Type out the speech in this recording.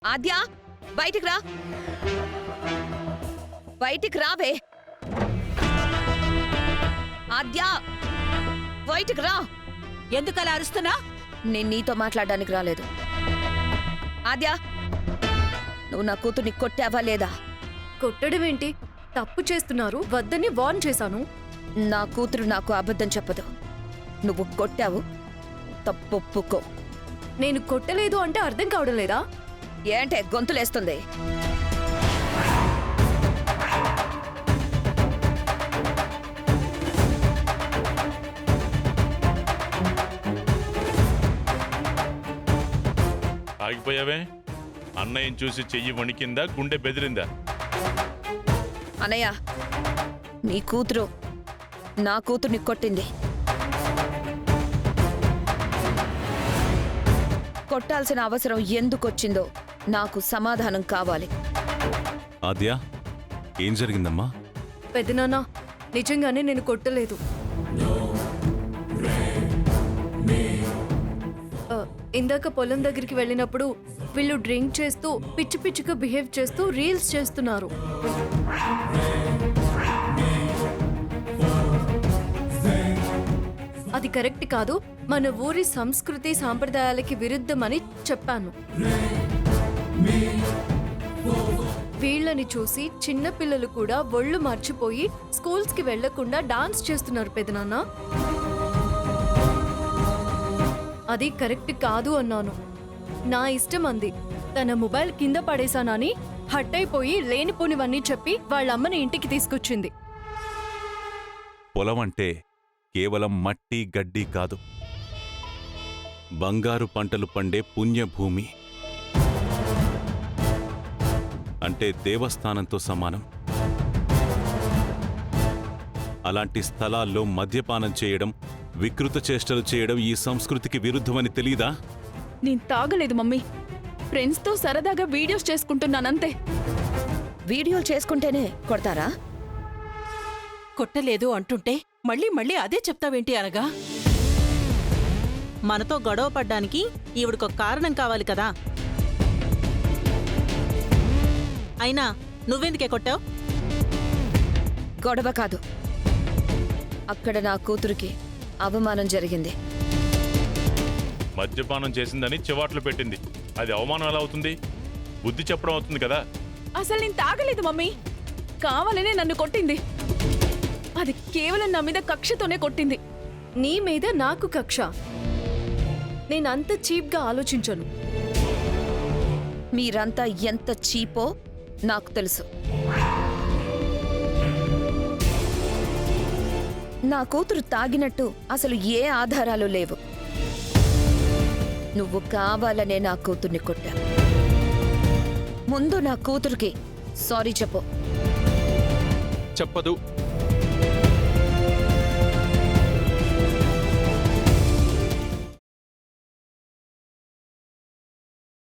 ఆద్య బయటికి రా, బయటికి రావే. ఆద్య బయటికి రా. ఎందుకలా అరుస్తున్నా? నేను నీతో మాట్లాడడానికి రాలేదు. ఆద్య, నువ్వు నా కూతుర్ని కొట్టావా లేదా? కొట్టడం ఏంటి? తప్పు చేస్తున్నారు, వద్దని వార్న్ చేశాను. నా కూతురు నాకు అబద్ధం చెప్పదు. నువ్వు కొట్టావు, తప్పొప్పుకో. నేను కొట్టలేదు అంటే అర్థం కావడం లేదా? ఏంటే గొంతులేస్తుంది? ఆగిపోయావే? అన్నయ్యని చూసి చెయ్యి వణికిందా, గుండె బెదిరిందా? అన్నయ్య, నీ కూతురు నా కూతుర్ని కొట్టింది. కొట్టాల్సిన అవసరం ఎందుకొచ్చిందో నాకు సమాధానం కావాలి. ఆద్య, ఏం జరిగిందమ్మా? పెద్దనాన్న, నిజంగానే నేను కొట్టలేదు. ఇందాక పొలం దగ్గరికి వెళ్ళినప్పుడు వీళ్ళు డ్రింక్ చేస్తూ పిచ్చి పిచ్చిగా బిహేవ్ చేస్తూ రీల్స్ చేస్తున్నారు. అది కరెక్ట్ కాదు, మన ఊరి సంస్కృతి సాంప్రదాయాలకి విరుద్ధమని చెప్పాను. వీళ్ళని చూసి చిన్నపిల్లలు కూడా ఒళ్ళు మర్చిపోయి స్కూల్స్ కి వెళ్లకుండా డాన్స్ చేస్తున్నారు పెదనాన్న. అది కరెక్ట్ కాదు అన్నాను. నా ఇష్టం అంది. తన మొబైల్ కింద పడేశానని హట్ అయిపోయి లేనిపోనివన్నీ చెప్పి వాళ్ళమ్మని ఇంటికి తీసుకొచ్చింది. పొలం అంటే కేవలం మట్టి గడ్డి కాదు, బంగారు పంటలు పండే పుణ్యభూమి. అంటే దేవస్థానంతో సమానం. అలాంటి స్థలాల్లో మద్యపానం చేయడం, వికృత చేష్టలు చేయడం ఈ సంస్కృతికి విరుద్ధమని తెలీదా? నేను తాగలేదు మమ్మీ, ఫ్రెండ్స్తో సరదాగా వీడియోస్ చేసుకుంటున్నానంతే. వీడియోలు చేసుకుంటేనే కొడతారా? కొట్టలేదు అంటుంటే మళ్ళీ మళ్ళీ అదే చెప్తావేంటి అనగా? మనతో గొడవ పడ్డానికి ఈవిడకొక కారణం కావాలి కదా. అయినా నువ్వెందుకే కొట్టావు? గొడవ కాదు, అక్కడ నా కూతురికి అవమానం జరిగింది. మద్యపానం చేసిందని చివాట్లు పెట్టింది. అది అవమానం ఎలా అవుతుంది? బుద్ధి చెప్పడం అవుతుంది కదా. అసలు నేను తాగలేదు మమ్మీ, కావాలనే నన్ను కొట్టింది. అది కేవలం నా మీద కక్షతోనే కొట్టింది. నీ మీద నాకు కక్ష? నేనంత చీప్గా ఆలోచించను. మీరంతా ఎంత చీపో నాకు తెలుసు. నా కూతురు తాగినట్టు అసలు ఏ ఆధారాలు లేవు. నువ్వు కావాలనే నా కూతుర్ని కొట్టా. ముందు నా కూతురికి సారీ చెప్పు. చెప్పదు.